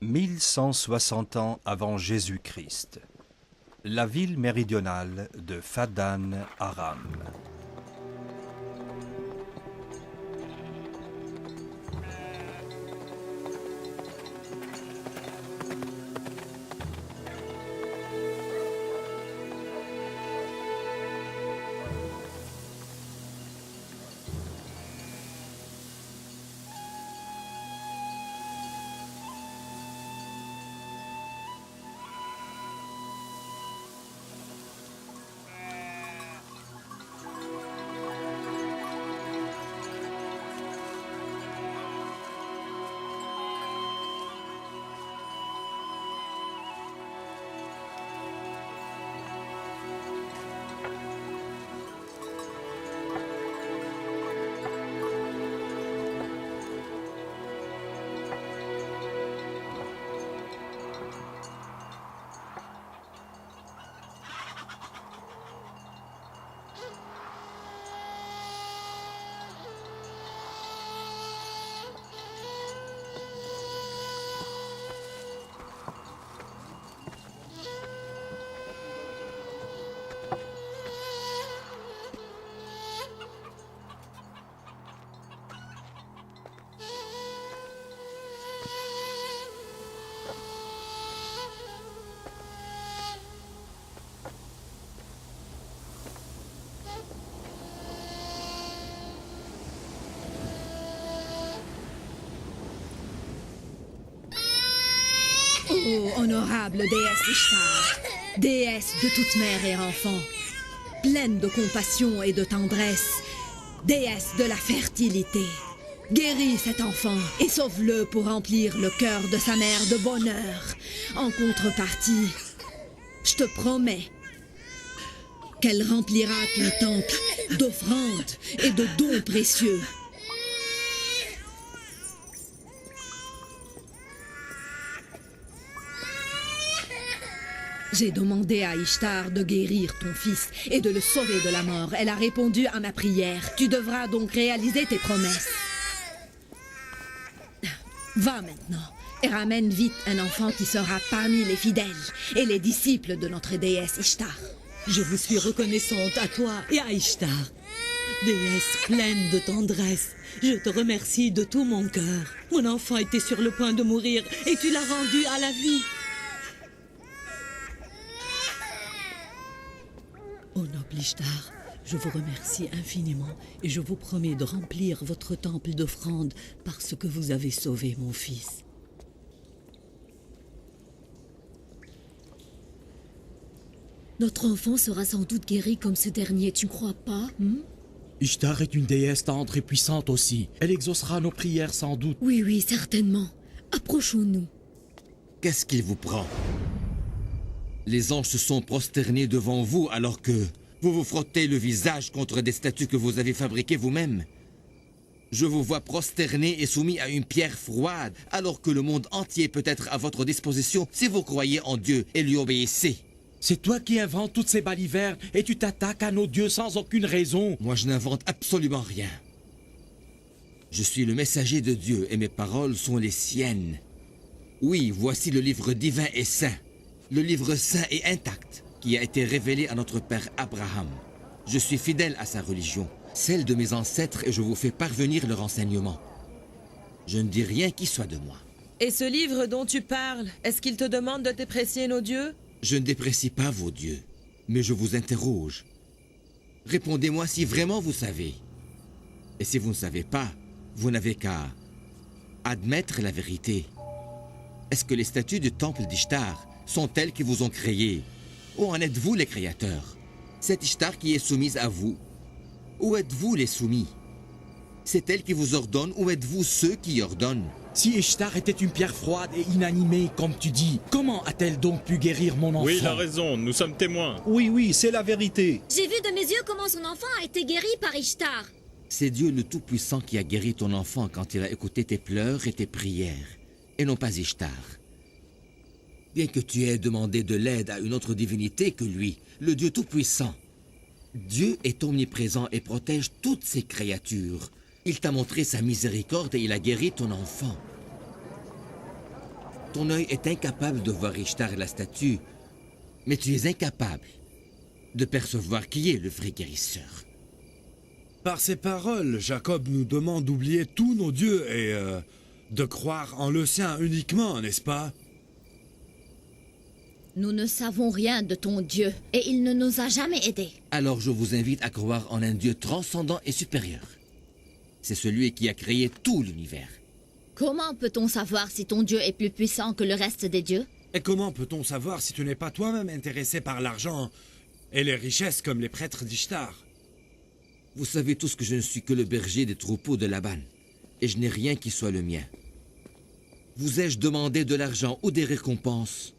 1160 ans avant Jésus-Christ. La ville méridionale de Fadan Aram. Ô honorable déesse Ishtar, déesse de toute mère et enfant, pleine de compassion et de tendresse, déesse de la fertilité, guéris cet enfant et sauve-le pour remplir le cœur de sa mère de bonheur. En contrepartie, je te promets qu'elle remplira ton temple d'offrandes et de dons précieux. J'ai demandé à Ishtar de guérir ton fils et de le sauver de la mort. Elle a répondu à ma prière. Tu devras donc réaliser tes promesses. Va maintenant et ramène vite un enfant qui sera parmi les fidèles et les disciples de notre déesse Ishtar. Je vous suis reconnaissante à toi et à Ishtar. Déesse pleine de tendresse, je te remercie de tout mon cœur. Mon enfant était sur le point de mourir et tu l'as rendu à la vie. Ô noble Ishtar, je vous remercie infiniment et je vous promets de remplir votre temple d'offrandes parce que vous avez sauvé mon fils. Notre enfant sera sans doute guéri comme ce dernier, tu ne crois pas? Ishtar est une déesse tendre et puissante aussi. Elle exaucera nos prières sans doute. Oui, oui, certainement. Approchons-nous. Qu'est-ce qu'il vous prend? Les anges se sont prosternés devant vous alors que vous vous frottez le visage contre des statues que vous avez fabriquées vous-même. Je vous vois prosterné et soumis à une pierre froide alors que le monde entier peut être à votre disposition si vous croyez en Dieu et lui obéissez. C'est toi qui inventes toutes ces balivernes et tu t'attaques à nos dieux sans aucune raison. Moi, je n'invente absolument rien. Je suis le messager de Dieu et mes paroles sont les siennes. Oui, voici le livre divin et saint. Le livre saint et intact qui a été révélé à notre père Abraham. Je suis fidèle à sa religion, celle de mes ancêtres, et je vous fais parvenir leur enseignement. Je ne dis rien qui soit de moi. Et ce livre dont tu parles, est-ce qu'il te demande de déprécier nos dieux? Je ne déprécie pas vos dieux, mais je vous interroge. Répondez-moi si vraiment vous savez. Et si vous ne savez pas, vous n'avez qu'à admettre la vérité. Est-ce que les statues du temple d'Ishtar sont elles qui vous ont créé? Ou en êtes-vous les créateurs? C'est Ishtar qui est soumise à vous. Ou êtes-vous les soumis? C'est elle qui vous ordonne ou êtes-vous ceux qui ordonnent? Si Ishtar était une pierre froide et inanimée, comme tu dis, comment a-t-elle donc pu guérir mon enfant? Oui, il a raison, nous sommes témoins. Oui, c'est la vérité. J'ai vu de mes yeux comment son enfant a été guéri par Ishtar. C'est Dieu le Tout-Puissant qui a guéri ton enfant quand il a écouté tes pleurs et tes prières, et non pas Ishtar. Bien que tu aies demandé de l'aide à une autre divinité que lui, le Dieu Tout-Puissant, Dieu est omniprésent et protège toutes ses créatures. Il t'a montré sa miséricorde et il a guéri ton enfant. Ton œil est incapable de voir Ishtar et la statue, mais tu es incapable de percevoir qui est le vrai guérisseur. Par ces paroles, Jacob nous demande d'oublier tous nos dieux et de croire en le sien uniquement, n'est-ce pas? Nous ne savons rien de ton Dieu, et il ne nous a jamais aidés. Alors je vous invite à croire en un Dieu transcendant et supérieur. C'est celui qui a créé tout l'univers. Comment peut-on savoir si ton Dieu est plus puissant que le reste des dieux? Et comment peut-on savoir si tu n'es pas toi-même intéressé par l'argent et les richesses comme les prêtres d'Ishtar? Vous savez tous que je ne suis que le berger des troupeaux de Laban, et je n'ai rien qui soit le mien. Vous ai-je demandé de l'argent ou des récompenses?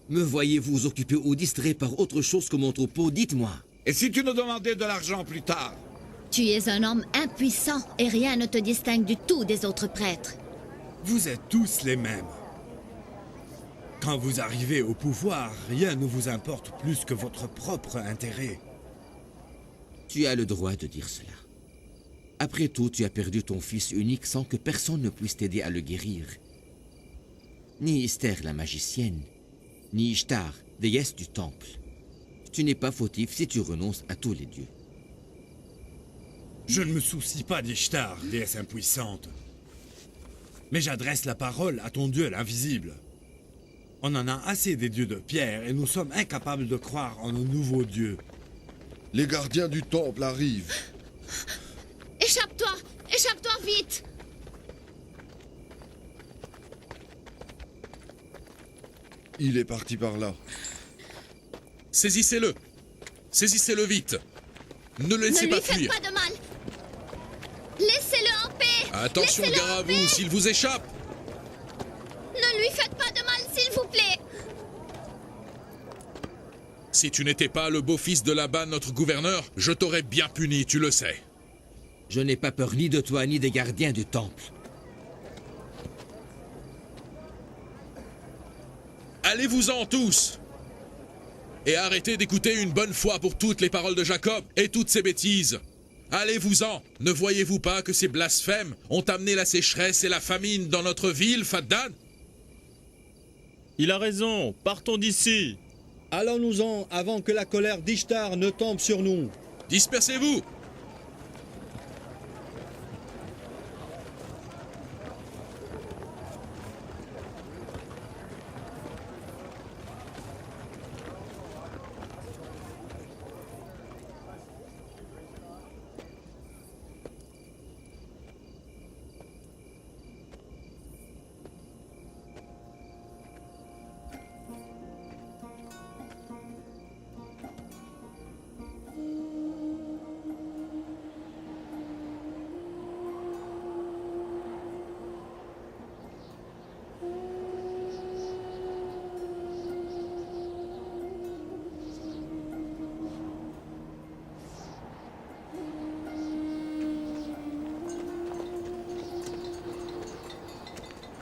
Me voyez-vous occupé ou distrait par autre chose que mon troupeau? Dites-moi. Et si tu nous demandais de l'argent plus tard? Tu es un homme impuissant, et rien ne te distingue du tout des autres prêtres. Vous êtes tous les mêmes. Quand vous arrivez au pouvoir, rien ne vous importe plus que votre propre intérêt. Tu as le droit de dire cela. Après tout, tu as perdu ton fils unique sans que personne ne puisse t'aider à le guérir. Ni Esther la magicienne, ni Ishtar, déesse du temple. Tu n'es pas fautif si tu renonces à tous les dieux. Je ne me soucie pas d'Ishtar, déesse impuissante. Mais j'adresse la parole à ton Dieu l'invisible. On en a assez des dieux de pierre et nous sommes incapables de croire en nos nouveaux dieux. Les gardiens du temple arrivent. Échappe-toi! Échappe-toi vite! Il est parti par là. Saisissez-le! Saisissez-le vite! Ne le laissez pas fuir! Ne lui faites pas de mal! Laissez-le en paix! Attention, gare à vous, s'il vous échappe! Ne lui faites pas de mal, s'il vous plaît! Si tu n'étais pas le beau-fils de Laban, notre gouverneur, je t'aurais bien puni, tu le sais. Je n'ai pas peur ni de toi, ni des gardiens du temple. Allez-vous-en tous! Et arrêtez d'écouter une bonne fois pour toutes les paroles de Jacob et toutes ces bêtises. Allez-vous-en! Ne voyez-vous pas que ces blasphèmes ont amené la sécheresse et la famine dans notre ville, Faddan? Il a raison, partons d'ici. Allons-nous-en avant que la colère d'Ishtar ne tombe sur nous. Dispersez-vous!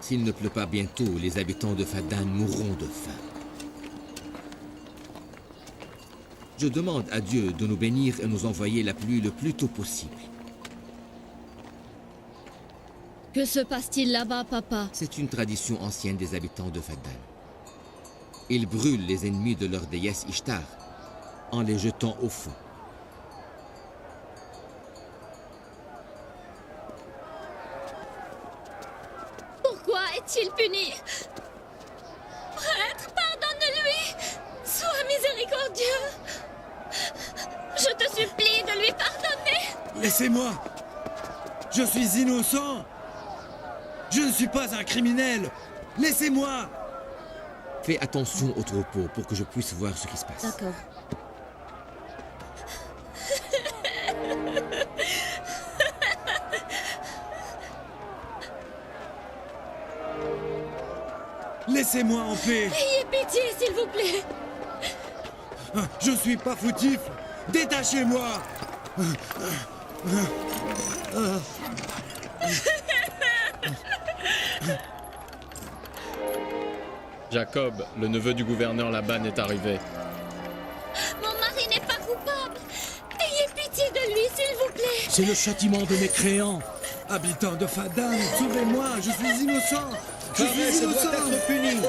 S'il ne pleut pas bientôt, les habitants de Faddan mourront de faim. Je demande à Dieu de nous bénir et nous envoyer la pluie le plus tôt possible. Que se passe-t-il là-bas, papa? C'est une tradition ancienne des habitants de Faddan. Ils brûlent les ennemis de leur déesse Ishtar en les jetant au feu. Pourquoi est-il puni? Prêtre, pardonne-lui! Sois miséricordieux! Je te supplie de lui pardonner! Laissez-moi! Je suis innocent! Je ne suis pas un criminel! Laissez-moi! Fais attention au troupeau pour que je puisse voir ce qui se passe. D'accord. Laissez-moi en paix! Ayez pitié, s'il vous plaît! Je suis pas foutif! Détachez-moi! Jacob, le neveu du gouverneur Laban, est arrivé. Mon mari n'est pas coupable! Ayez pitié de lui, s'il vous plaît! C'est le châtiment de mes créants. Habitants de Fadan, sauvez-moi, je suis innocent. Je Pharès suis doit innocent. être puni.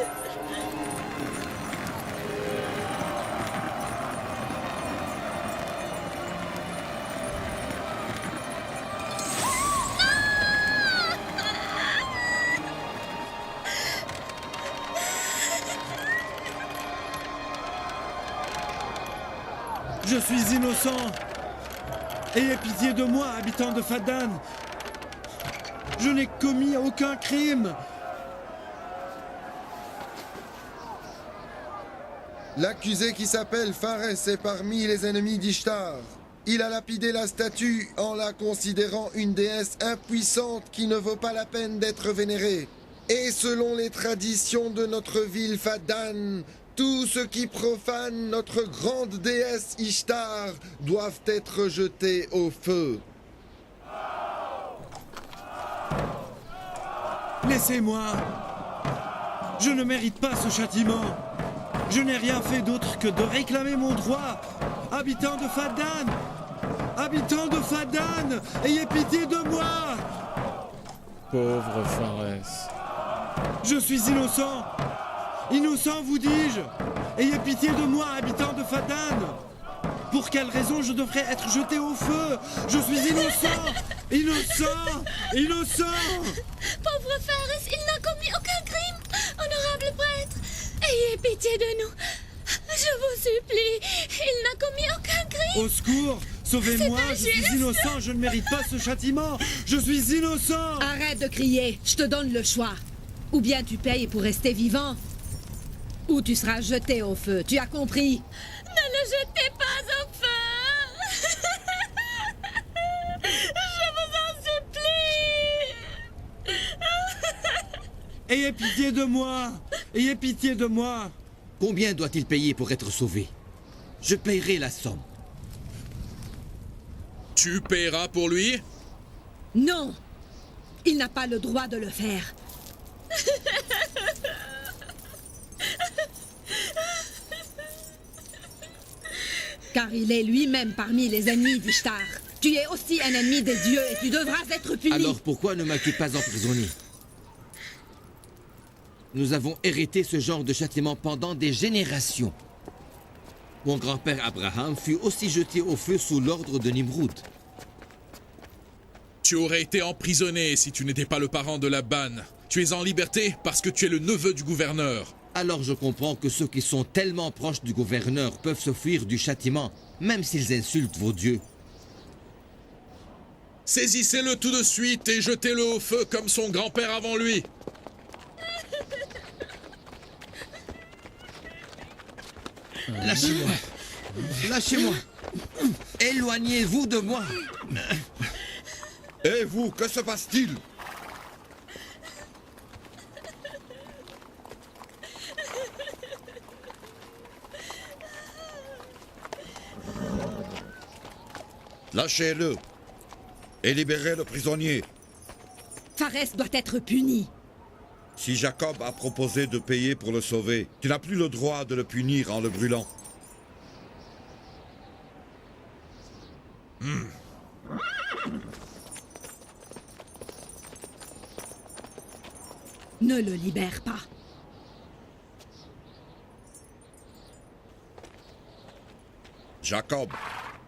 Je suis innocent. Ayez pitié de moi, habitants de Fadan. Je n'ai commis aucun crime. L'accusé qui s'appelle Pharès est parmi les ennemis d'Ishtar. Il a lapidé la statue en la considérant une déesse impuissante qui ne vaut pas la peine d'être vénérée. Et selon les traditions de notre ville Fadan, tous ceux qui profanent notre grande déesse Ishtar doivent être jetés au feu. Laissez-moi. Je ne mérite pas ce châtiment. Je n'ai rien fait d'autre que de réclamer mon droit. Habitants de Fadan! Habitants de Fadan! Ayez pitié de moi! Pauvre Pharès. Je suis innocent! Innocent, vous dis-je! Ayez pitié de moi, habitants de Fadan! Pour quelle raison je devrais être jeté au feu? Je suis innocent! Innocent! Innocent! Pauvre Pharès, il n'a commis aucun crime! Honorable prêtre, ayez pitié de nous! Je vous supplie, il n'a commis aucun crime! Au secours! Sauvez-moi, je suis innocent, je ne mérite pas ce châtiment! Je suis innocent! Arrête de crier, je te donne le choix. Ou bien tu payes pour rester vivant, ou tu seras jeté au feu, tu as compris? Ne le jetez pas au feu! Je vous en supplie! Ayez pitié de moi! Ayez pitié de moi! Combien doit-il payer pour être sauvé? Je paierai la somme. Tu paieras pour lui? Non! Il n'a pas le droit de le faire. Car il est lui-même parmi les ennemis d'Ishtar. Tu es aussi un ennemi des dieux et tu devras être puni. Alors pourquoi ne m'as-tu pas emprisonné? Nous avons hérité ce genre de châtiment pendant des générations. Mon grand-père Abraham fut aussi jeté au feu sous l'ordre de Nimrod. Tu aurais été emprisonné si tu n'étais pas le parent de Laban. Tu es en liberté parce que tu es le neveu du gouverneur. Alors je comprends que ceux qui sont tellement proches du gouverneur peuvent se fuir du châtiment, même s'ils insultent vos dieux. Saisissez-le tout de suite et jetez-le au feu comme son grand-père avant lui. Lâchez-moi. Lâchez-moi. Éloignez-vous de moi. Et vous, que se passe-t-il? Lâchez-le et libérez le prisonnier. Pharès doit être puni. Si Jacob a proposé de payer pour le sauver, tu n'as plus le droit de le punir en le brûlant. Ne le libère pas. Jacob,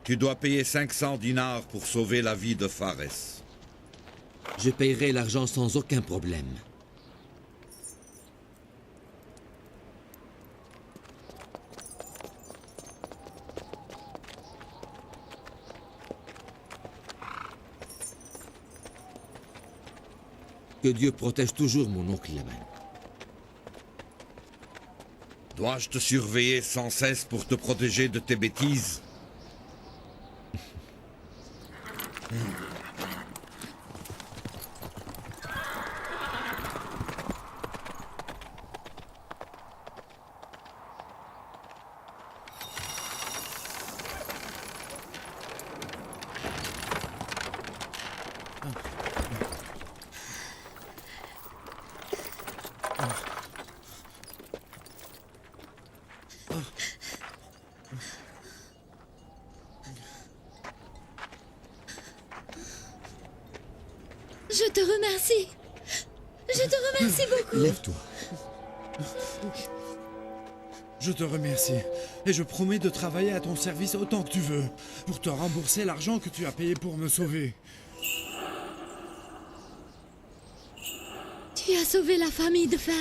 tu dois payer 500 dinars pour sauver la vie de Pharès. Je paierai l'argent sans aucun problème. Que Dieu protège toujours mon oncle Laban. Dois-je te surveiller sans cesse pour te protéger de tes bêtises? te remercie. Je te remercie beaucoup. Lève-toi. Je te remercie. Et je promets de travailler à ton service autant que tu veux, pour te rembourser l'argent que tu as payé pour me sauver. Tu as sauvé la famille de Fares.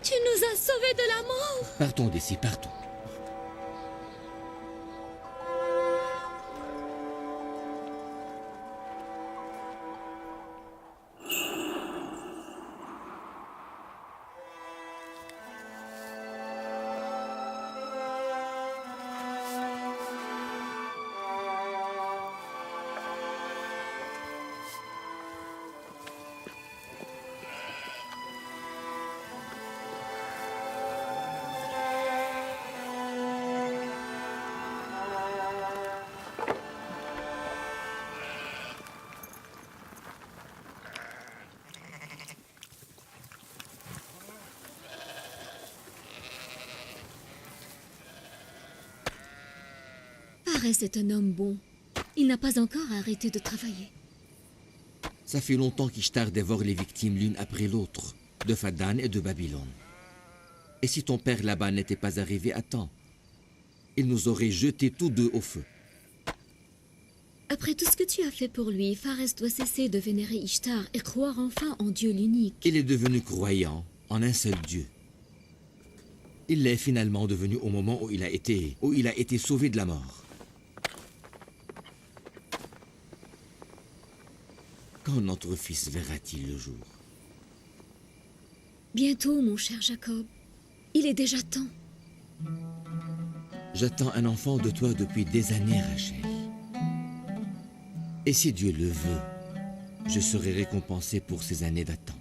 Tu nous as sauvés de la mort. Partons d'ici, partons. Fares est un homme bon. Il n'a pas encore arrêté de travailler. Ça fait longtemps qu'Ishtar dévore les victimes l'une après l'autre, de Fadan et de Babylone. Et si ton père là-bas n'était pas arrivé à temps, il nous aurait jetés tous deux au feu. Après tout ce que tu as fait pour lui, Fares doit cesser de vénérer Ishtar et croire enfin en Dieu l'unique. Il est devenu croyant en un seul Dieu. Il l'est finalement devenu au moment où il a été sauvé de la mort. Quand notre fils verra-t-il le jour? Bientôt, mon cher Jacob. Il est déjà temps. J'attends un enfant de toi depuis des années, Rachel. Et si Dieu le veut, je serai récompensé pour ces années d'attente.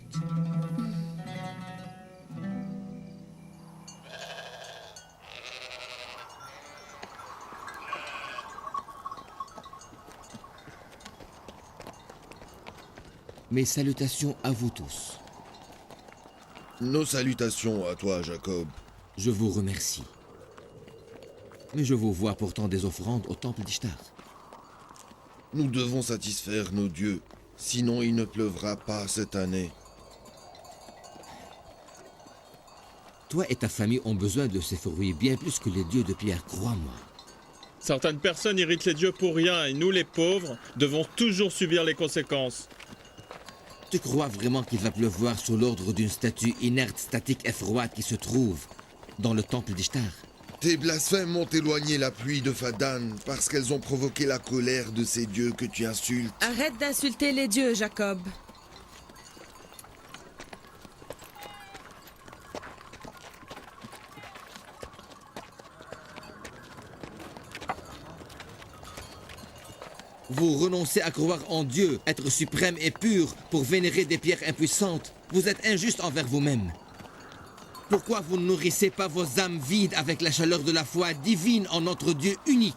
Mes salutations à vous tous. Nos salutations à toi, Jacob. Je vous remercie. Mais je vous vois pourtant des offrandes au temple d'Ishtar. Nous devons satisfaire nos dieux, sinon il ne pleuvra pas cette année. Toi et ta famille ont besoin de ces fruits bien plus que les dieux de pierre, crois-moi. Certaines personnes irritent les dieux pour rien et nous, les pauvres, devons toujours subir les conséquences. Tu crois vraiment qu'il va pleuvoir sous l'ordre d'une statue inerte, statique et froide qui se trouve dans le temple d'Ishtar? Tes blasphèmes ont éloigné la pluie de Fadan parce qu'elles ont provoqué la colère de ces dieux que tu insultes. Arrête d'insulter les dieux, Jacob. Vous renoncez à croire en Dieu, être suprême et pur, pour vénérer des pierres impuissantes. Vous êtes injuste envers vous-même. Pourquoi vous ne nourrissez pas vos âmes vides avec la chaleur de la foi divine en notre Dieu unique?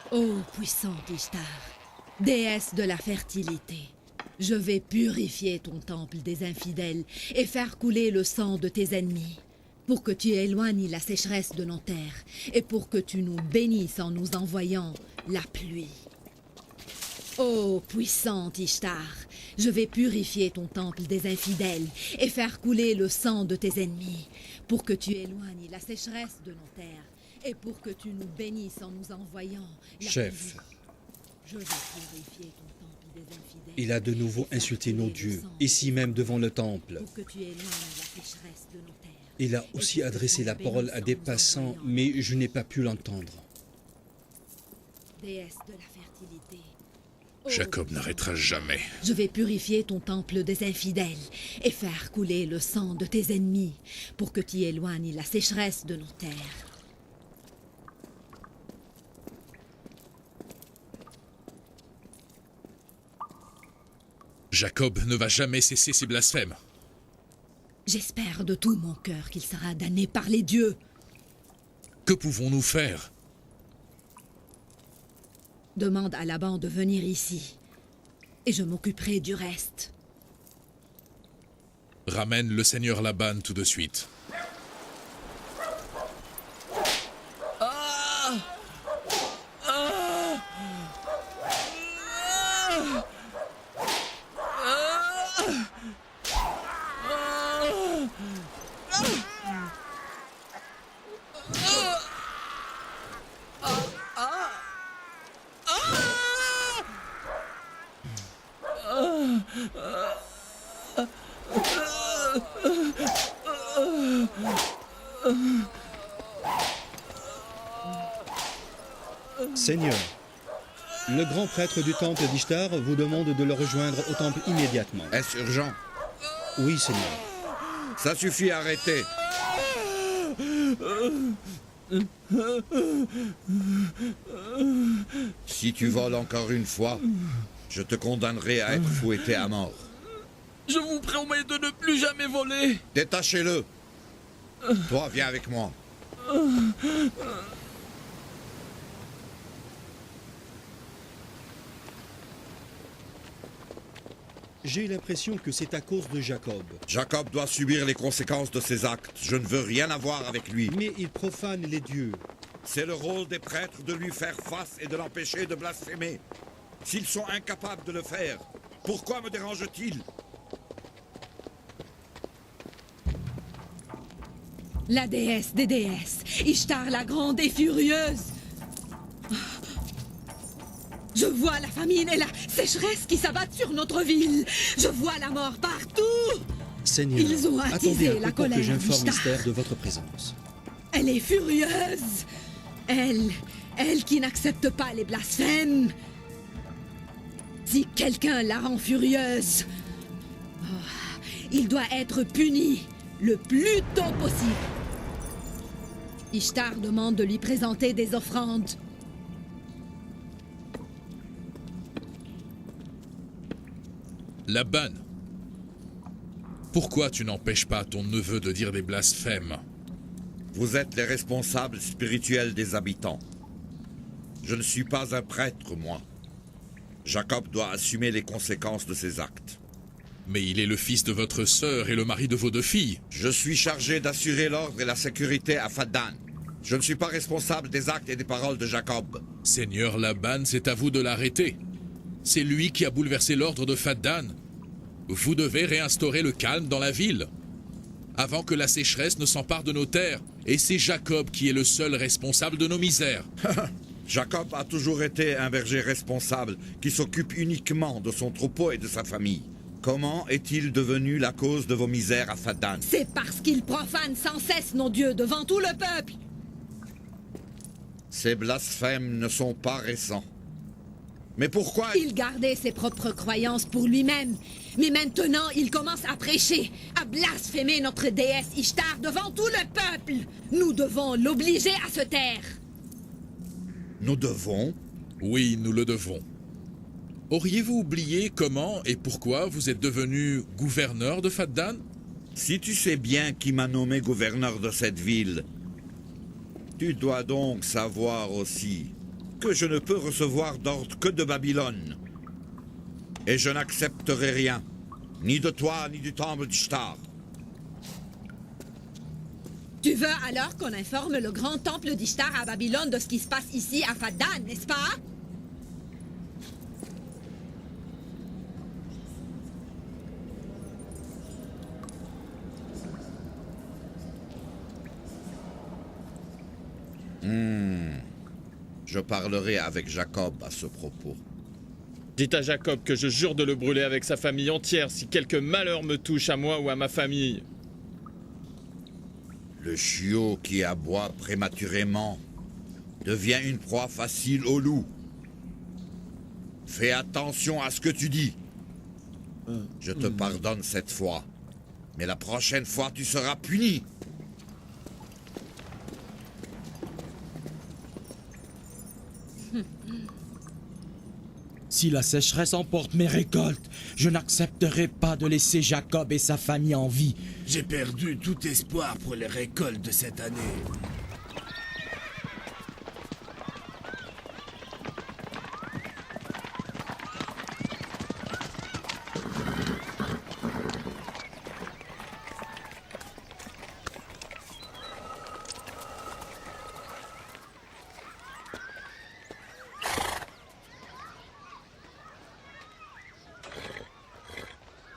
Ô puissante Ishtar, déesse de la fertilité, je vais purifier ton temple des infidèles et faire couler le sang de tes ennemis, pour que tu éloignes la sécheresse de nos terres et pour que tu nous bénisses en nous envoyant la pluie. Ô puissante Ishtar, je vais purifier ton temple des infidèles et faire couler le sang de tes ennemis, pour que tu éloignes la sécheresse de nos terres et pour que tu nous bénisses en nous envoyant la Chef, pluie. Je vais purifier ton temple des infidèles. il a de nouveau insulté nos dieux, ici même devant le temple. Pour que tu éloignes la sécheresse de nos terres. Il a aussi adressé la parole à des passants, mais je n'ai pas pu l'entendre. Déesse de la fertilité. Jacob n'arrêtera jamais. Je vais purifier ton temple des infidèles et faire couler le sang de tes ennemis pour que tu éloignes la sécheresse de nos terres. Jacob ne va jamais cesser ses blasphèmes. J'espère de tout mon cœur qu'il sera damné par les dieux. Que pouvons-nous faire? Demande à Laban de venir ici. Et je m'occuperai du reste. Ramène le seigneur Laban tout de suite. Seigneur, le grand prêtre du temple d'Ishtar vous demande de le rejoindre au temple immédiatement. Est-ce urgent? Oui, Seigneur. Ça suffit, arrêtez. Si tu voles encore une fois, je te condamnerai à être fouetté à mort. Je vous promets de ne plus jamais voler. Détachez-le. Toi, viens avec moi. J'ai l'impression que c'est à cause de Jacob. Jacob doit subir les conséquences de ses actes. Je ne veux rien avoir avec lui. Mais il profane les dieux. C'est le rôle des prêtres de lui faire face et de l'empêcher de blasphémer. S'ils sont incapables de le faire, pourquoi me dérange-t-il? La déesse des déesses, Ishtar la grande et furieuse. Je vois la famine et la sécheresse qui s'abattent sur notre ville. Je vois la mort partout. Seigneur, ils ont attisé attendez un la peu pour colère que j'informe d'Ishtar. Esther de votre présence. Elle est furieuse. Elle qui n'accepte pas les blasphèmes. Si quelqu'un la rend furieuse, il doit être puni le plus tôt possible. Ishtar demande de lui présenter des offrandes. Laban, pourquoi tu n'empêches pas ton neveu de dire des blasphèmes? Vous êtes les responsables spirituels des habitants. Je ne suis pas un prêtre, moi. Jacob doit assumer les conséquences de ses actes. Mais il est le fils de votre sœur et le mari de vos 2 filles. Je suis chargé d'assurer l'ordre et la sécurité à Faddan. Je ne suis pas responsable des actes et des paroles de Jacob. Seigneur Laban, c'est à vous de l'arrêter. C'est lui qui a bouleversé l'ordre de Faddan. Vous devez réinstaurer le calme dans la ville, avant que la sécheresse ne s'empare de nos terres. Et c'est Jacob qui est le seul responsable de nos misères. Jacob a toujours été un berger responsable qui s'occupe uniquement de son troupeau et de sa famille. Comment est-il devenu la cause de vos misères à Faddan? C'est parce qu'il profane sans cesse nos dieux devant tout le peuple. Ces blasphèmes ne sont pas récents. Mais pourquoi... Il gardait ses propres croyances pour lui-même. Mais maintenant, il commence à prêcher, à blasphémer notre déesse Ishtar devant tout le peuple. Nous devons l'obliger à se taire. Nous devons? Oui, nous le devons. Auriez-vous oublié comment et pourquoi vous êtes devenu gouverneur de Faddan? Si tu sais bien qui m'a nommé gouverneur de cette ville, tu dois donc savoir aussi que je ne peux recevoir d'ordre que de Babylone. Et je n'accepterai rien, ni de toi, ni du temple d'Ishtar. Tu veux alors qu'on informe le grand temple d'Ishtar à Babylone de ce qui se passe ici à Faddan, n'est-ce pas? Je parlerai avec Jacob à ce propos. Dites à Jacob que je jure de le brûler avec sa famille entière si quelque malheur me touche à moi ou à ma famille. Le chiot qui aboie prématurément devient une proie facile au loup. Fais attention à ce que tu dis. Je te pardonne cette fois, mais la prochaine fois tu seras puni. Si la sécheresse emporte mes récoltes, je n'accepterai pas de laisser Jacob et sa famille en vie. J'ai perdu tout espoir pour les récoltes de cette année.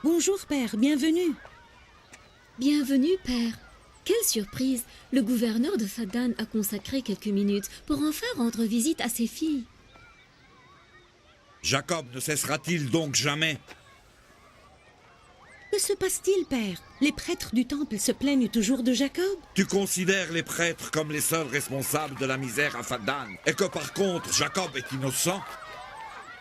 Bonjour, père, bienvenue. Bienvenue, père. Quelle surprise! Le gouverneur de Fadan a consacré quelques minutes pour enfin rendre visite à ses filles. Jacob ne cessera-t-il donc jamais? Que se passe-t-il, père? Les prêtres du temple se plaignent toujours de Jacob? Tu considères les prêtres comme les seuls responsables de la misère à Fadan, et que par contre Jacob est innocent?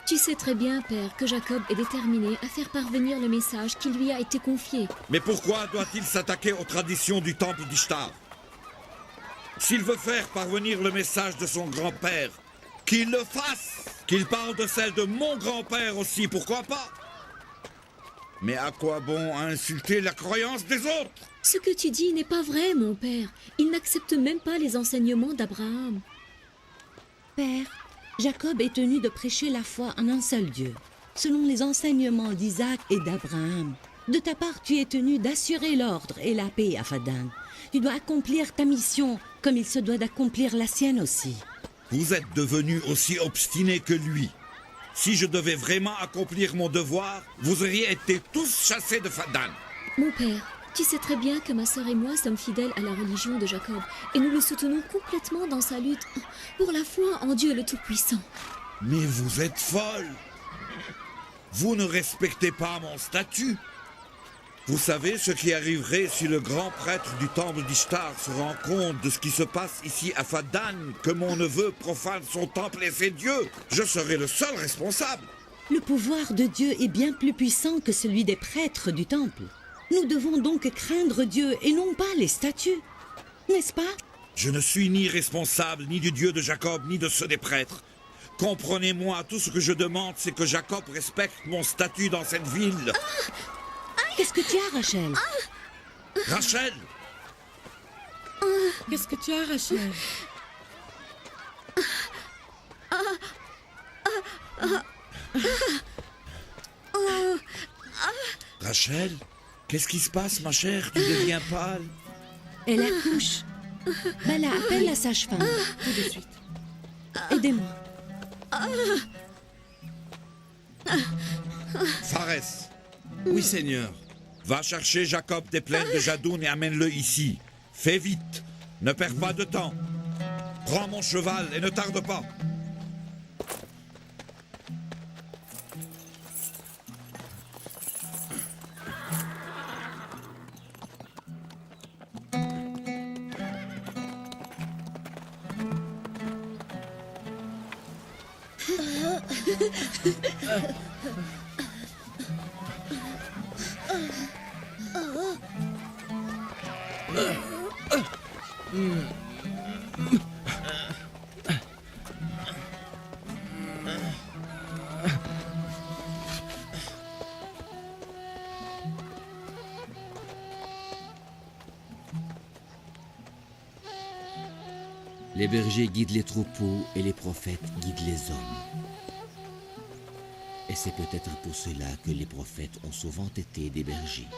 Tu sais très bien, père, que Jacob est déterminé à faire parvenir le message qui lui a été confié. Mais pourquoi doit-il s'attaquer aux traditions du temple d'Ishtar? S'il veut faire parvenir le message de son grand-père, qu'il le fasse! Qu'il parle de celle de mon grand-père aussi, pourquoi pas? Mais à quoi bon insulter la croyance des autres? Ce que tu dis n'est pas vrai, mon père. Il n'accepte même pas les enseignements d'Abraham. Père, Jacob est tenu de prêcher la foi en un seul Dieu, selon les enseignements d'Isaac et d'Abraham. De ta part, tu es tenu d'assurer l'ordre et la paix à Fadan. Tu dois accomplir ta mission comme il se doit d'accomplir la sienne aussi. Vous êtes devenu aussi obstiné que lui. Si je devais vraiment accomplir mon devoir, vous auriez été tous chassés de Fadan. Mon père, tu sais très bien que ma sœur et moi sommes fidèles à la religion de Jacob et nous le soutenons complètement dans sa lutte pour la foi en Dieu le Tout-Puissant. Mais vous êtes folle. Vous ne respectez pas mon statut. Vous savez ce qui arriverait si le grand prêtre du temple d'Ishtar se rend compte de ce qui se passe ici à Fadan, que mon neveu profane son temple et ses dieux? Je serai le seul responsable. Le pouvoir de Dieu est bien plus puissant que celui des prêtres du temple. Nous devons donc craindre Dieu et non pas les statues, n'est-ce pas? Je ne suis ni responsable ni du Dieu de Jacob, ni de ceux des prêtres. Comprenez-moi, tout ce que je demande, c'est que Jacob respecte mon statut dans cette ville. Qu'est-ce que tu as, Rachel? Rachel! Qu'est-ce que tu as, Rachel? Rachel, qu'est-ce qui se passe, ma chère? Tu deviens pâle. Elle accouche. Bala, appelle la sage-femme. Tout de suite. Aidez-moi. Pharès. Oui, Seigneur. Va chercher Jacob des plaines de Jadoun et amène-le ici. Fais vite. Ne perds pas de temps. Prends mon cheval et ne tarde pas. Les bergers guident les troupeaux et les prophètes guident les hommes. Et c'est peut-être pour cela que les prophètes ont souvent été des bergers,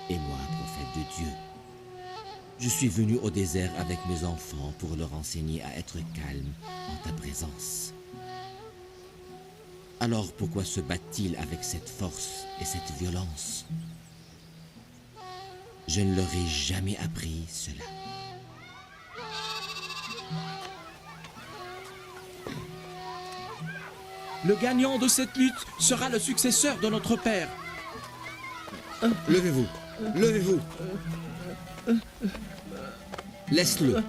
et moi, prophète de Dieu. Je suis venu au désert avec mes enfants pour leur enseigner à être calmes en ta présence. Alors pourquoi se battent-ils avec cette force et cette violence? Je ne leur ai jamais appris cela. Le gagnant de cette lutte sera le successeur de notre père. Levez-vous, levez-vous. Laisse-le.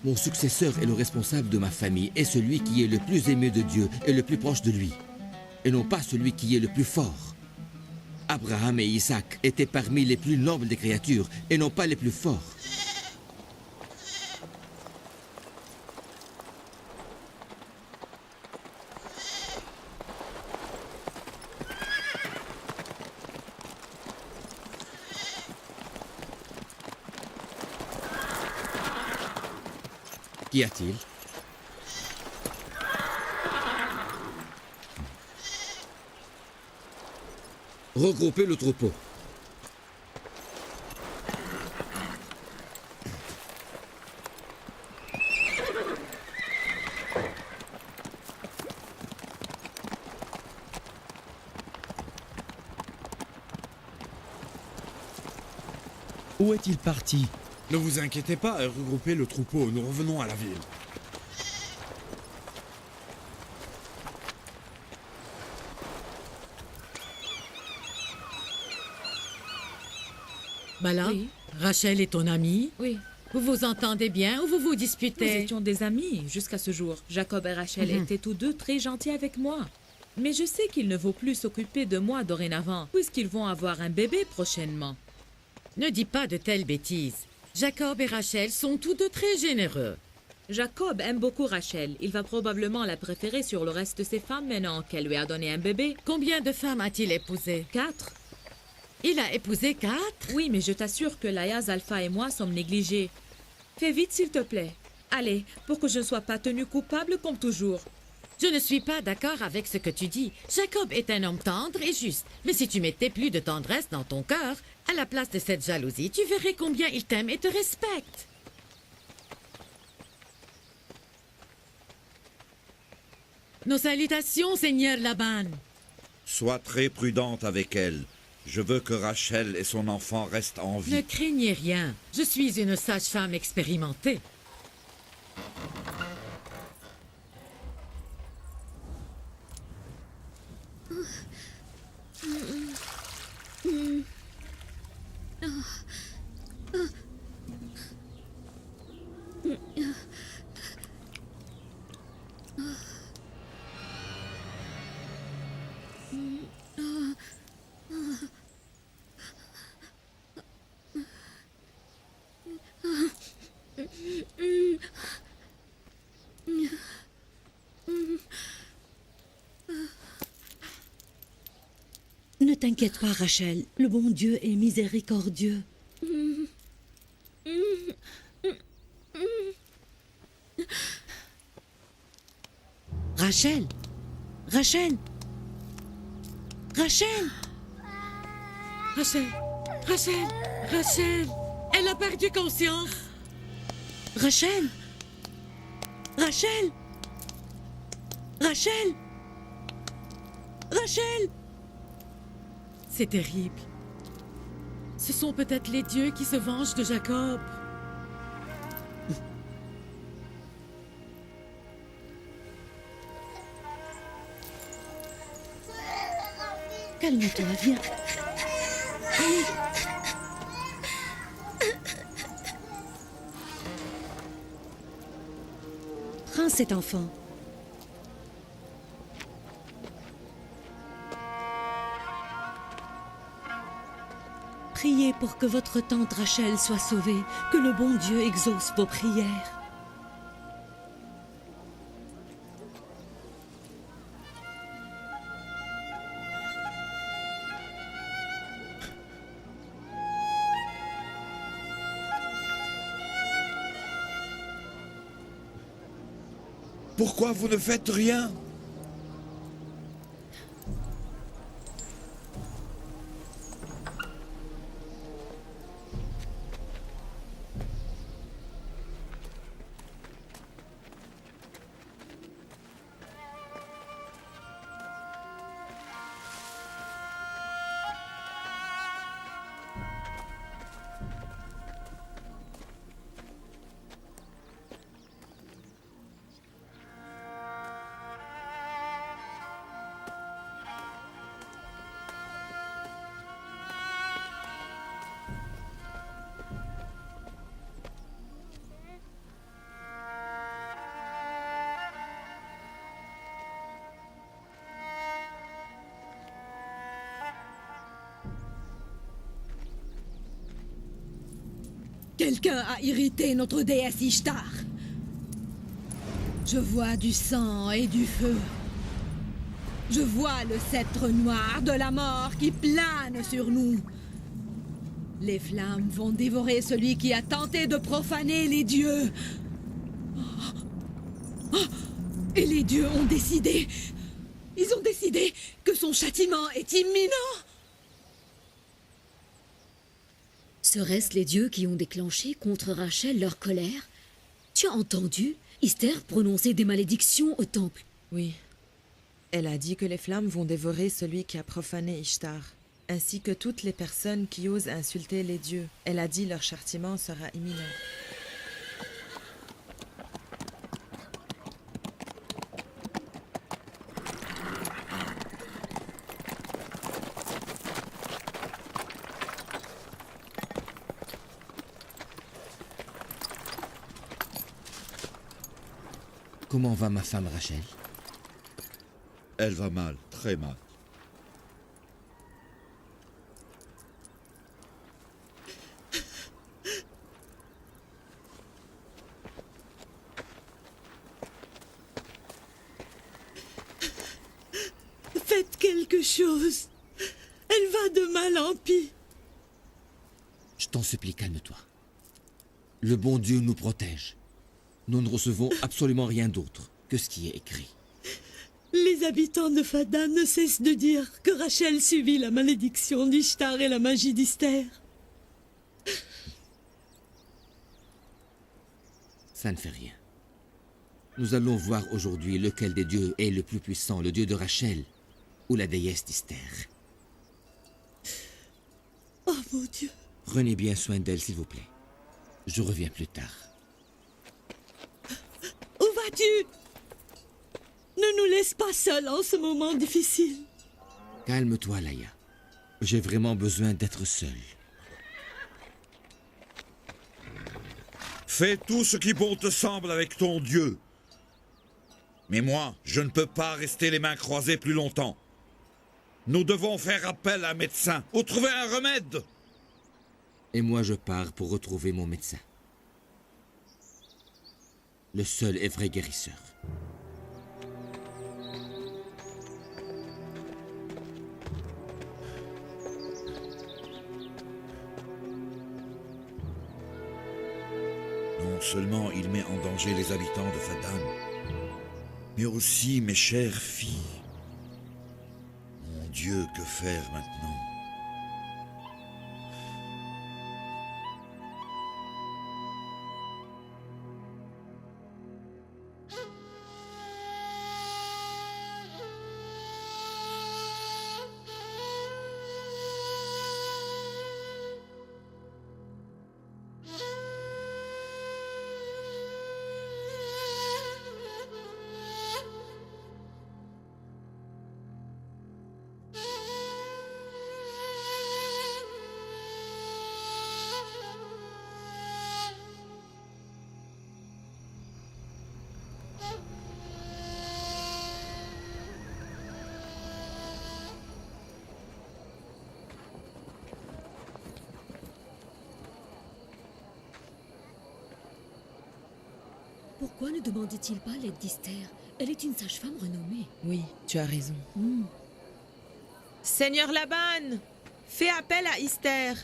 Mon successeur est le responsable de ma famille et celui qui est le plus aimé de Dieu et le plus proche de lui, et non pas celui qui est le plus fort. Abraham et Isaac étaient parmi les plus nobles des créatures et non pas les plus forts. Qu'y a-t-il? Regroupez le troupeau. Où est-il parti? Ne vous inquiétez pas et regroupez le troupeau, nous revenons à la ville. Bala, Oui. Rachel est ton amie? Oui. Vous vous entendez bien ou vous vous Nous disputez? étions des amis jusqu'à ce jour. Jacob et Rachel étaient tous deux très gentils avec moi. Mais je sais qu'il ne vaut plus s'occuper de moi dorénavant, puisqu'ils vont avoir un bébé prochainement. Ne dis pas de telles bêtises. Jacob et Rachel sont tous deux très généreux. Jacob aime beaucoup Rachel. Il va probablement la préférer sur le reste de ses femmes maintenant qu'elle lui a donné un bébé. Combien de femmes a-t-il épousé? 4. Il a épousé 4? Oui, mais je t'assure que Layaz, Alpha et moi sommes négligés. Fais vite, s'il te plaît. Allez, pour que je ne sois pas tenue coupable comme toujours. Je ne suis pas d'accord avec ce que tu dis. Jacob est un homme tendre et juste. Mais si tu mettais plus de tendresse dans ton cœur, à la place de cette jalousie, tu verrais combien il t'aime et te respecte. Nos salutations, Seigneur Laban. Sois très prudente avec elle. Je veux que Rachel et son enfant restent en vie. Ne craignez rien. Je suis une sage-femme expérimentée. Ne t'inquiète pas, Rachel. Le bon Dieu est miséricordieux. Rachel! Rachel! Rachel! Rachel! Rachel! Rachel! Elle a perdu conscience! Rachel! Rachel! Rachel! Rachel! C'est terrible. Ce sont peut-être les dieux qui se vengent de Jacob. Calme-toi, viens. Allez. Prends cet enfant. Priez pour que votre tante Rachel soit sauvée, que le bon Dieu exauce vos prières. Pourquoi vous ne faites rien? Quelqu'un a irrité notre déesse Ishtar. Je vois du sang et du feu. Je vois le sceptre noir de la mort qui plane sur nous. Les flammes vont dévorer celui qui a tenté de profaner les dieux. Et les dieux ont décidé... Ils ont décidé que son châtiment est imminent. Seraient-ce les dieux qui ont déclenché contre Rachel leur colère? Tu as entendu Esther prononcer des malédictions au temple? Oui. Elle a dit que les flammes vont dévorer celui qui a profané Ishtar. ainsi que toutes les personnes qui osent insulter les dieux. Elle a dit leur châtiment sera imminent. Comment va ma femme Rachel? Elle va mal, très mal. Faites quelque chose. Elle va de mal en pis. Je t'en supplie, calme-toi. Le bon Dieu nous protège. Nous ne recevons absolument rien d'autre que ce qui est écrit. Les habitants de Fadan ne cessent de dire que Rachel subit la malédiction d'Ishtar et la magie d'Isther. Ça ne fait rien. Nous allons voir aujourd'hui lequel des dieux est le plus puissant, le dieu de Rachel ou la déesse d'Isther. Oh mon Dieu! Prenez bien soin d'elle, s'il vous plaît. Je reviens plus tard. Où vas-tu? Ne nous laisse pas seuls en ce moment difficile. Calme-toi, Laïa. J'ai vraiment besoin d'être seul. Fais tout ce qui bon te semble avec ton Dieu. Mais moi, je ne peux pas rester les mains croisées plus longtemps. Nous devons faire appel à un médecin ou trouver un remède. Et moi, je pars pour retrouver mon médecin. Le seul et vrai guérisseur. Non seulement il met en danger les habitants de Fadan, mais aussi mes chères filles. Mon Dieu, que faire maintenant? Pourquoi ne demandait-il pas l'aide d'Esther? Elle est une sage-femme renommée. Oui, tu as raison. Seigneur Laban, fais appel à Esther.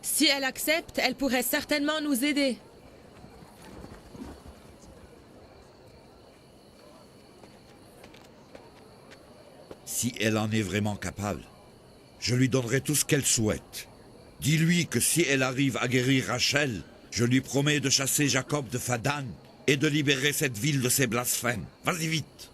Si elle accepte, elle pourrait certainement nous aider. Si elle en est vraiment capable, je lui donnerai tout ce qu'elle souhaite. Dis-lui que si elle arrive à guérir Rachel, je lui promets de chasser Jacob de Fadan et de libérer cette ville de ses blasphèmes. Vas-y vite.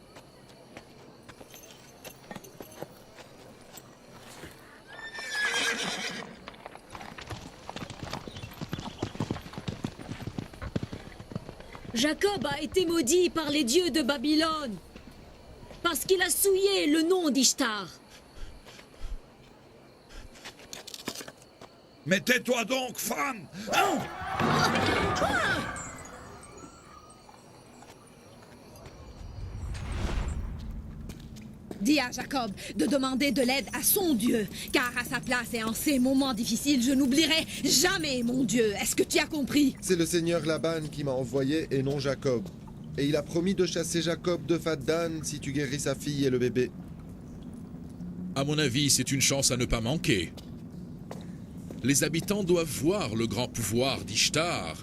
Jacob a été maudit par les dieux de Babylone parce qu'il a souillé le nom d'Ishtar. Mais tais-toi donc, femme! Dis à Jacob de demander de l'aide à son Dieu, car à sa place et en ces moments difficiles, je n'oublierai jamais mon Dieu. Est-ce que tu as compris? C'est le seigneur Laban qui m'a envoyé et non Jacob. Et il a promis de chasser Jacob de Fadan si tu guéris sa fille et le bébé. À mon avis, c'est une chance à ne pas manquer. Les habitants doivent voir le grand pouvoir d'Ishtar,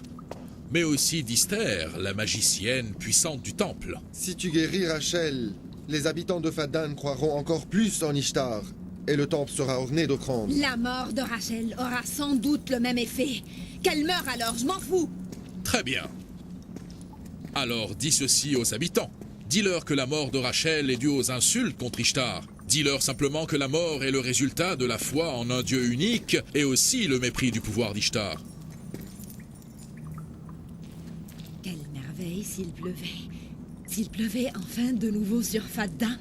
mais aussi d'Esther, la magicienne puissante du temple. Si tu guéris Rachel, les habitants de Fadan croiront encore plus en Ishtar, et le temple sera orné d'offrandes. La mort de Rachel aura sans doute le même effet. Qu'elle meure alors, je m'en fous. Très bien. Alors dis ceci aux habitants. Dis-leur que la mort de Rachel est due aux insultes contre Ishtar. Dis-leur simplement que la mort est le résultat de la foi en un Dieu unique et aussi le mépris du pouvoir d'Ishtar. Quelle merveille s'il pleuvait. S'il pleuvait enfin de nouveau sur Fadan,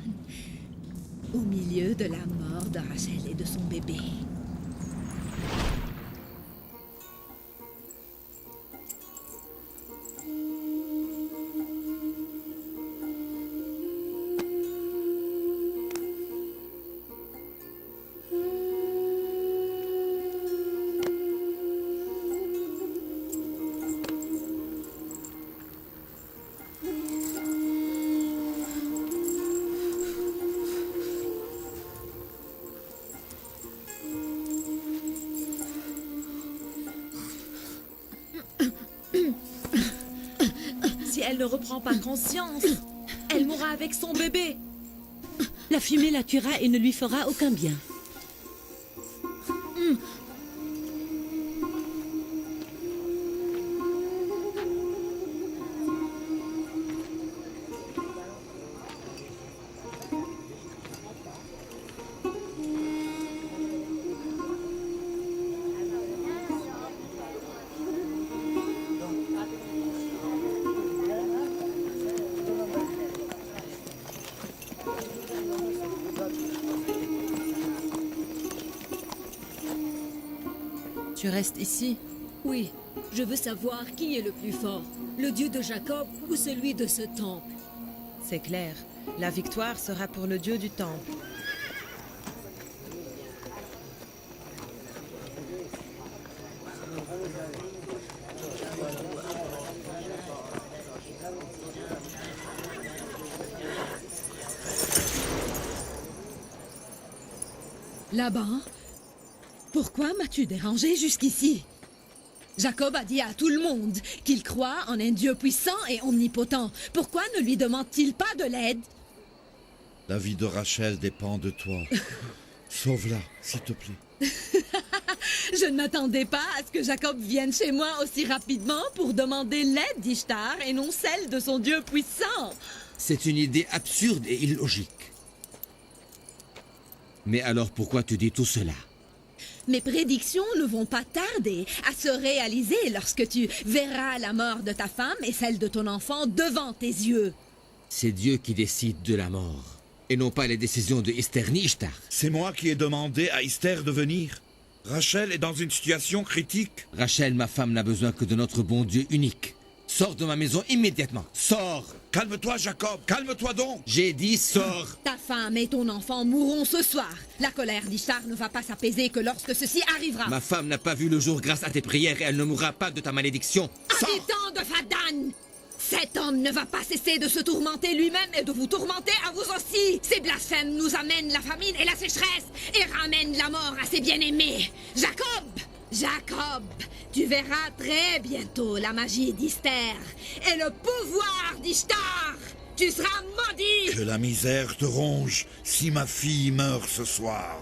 au milieu de la mort de Rachel et de son bébé. Si elle ne reprend pas conscience, elle mourra avec son bébé. La fumée la tuera et ne lui fera aucun bien. Tu restes ici? Oui, je veux savoir qui est le plus fort, le Dieu de Jacob ou celui de ce temple. C'est clair, la victoire sera pour le Dieu du temple. Laban, pourquoi m'as-tu dérangé jusqu'ici? Jacob a dit à tout le monde qu'il croit en un Dieu puissant et omnipotent. Pourquoi ne lui demande-t-il pas de l'aide? La vie de Rachel dépend de toi. Sauve-la, s'il te plaît. Je ne m'attendais pas à ce que Jacob vienne chez moi aussi rapidement pour demander l'aide d'Ishtar et non celle de son Dieu puissant. C'est une idée absurde et illogique. Mais alors pourquoi tu dis tout cela? Mes prédictions ne vont pas tarder à se réaliser lorsque tu verras la mort de ta femme et celle de ton enfant devant tes yeux. C'est Dieu qui décide de la mort, et non pas les décisions de Esther ni Ishtar. C'est moi qui ai demandé à Esther de venir. Rachel est dans une situation critique. Rachel, ma femme, n'a besoin que de notre bon Dieu unique. Sors de ma maison immédiatement. Sors! Calme-toi, Jacob. Calme-toi donc. J'ai dit sors. Ta femme et ton enfant mourront ce soir. La colère d'Ishtar ne va pas s'apaiser que lorsque ceci arrivera. Ma femme n'a pas vu le jour grâce à tes prières et elle ne mourra pas de ta malédiction. Habitants de Fadan, cet homme ne va pas cesser de se tourmenter lui-même et de vous tourmenter à vous aussi. Ces blasphèmes nous amènent la famine et la sécheresse et ramènent la mort à ses bien-aimés. Jacob, tu verras très bientôt la magie d'Esther et le pouvoir d'Ishtar. Tu seras maudit. Que la misère te ronge si ma fille meurt ce soir.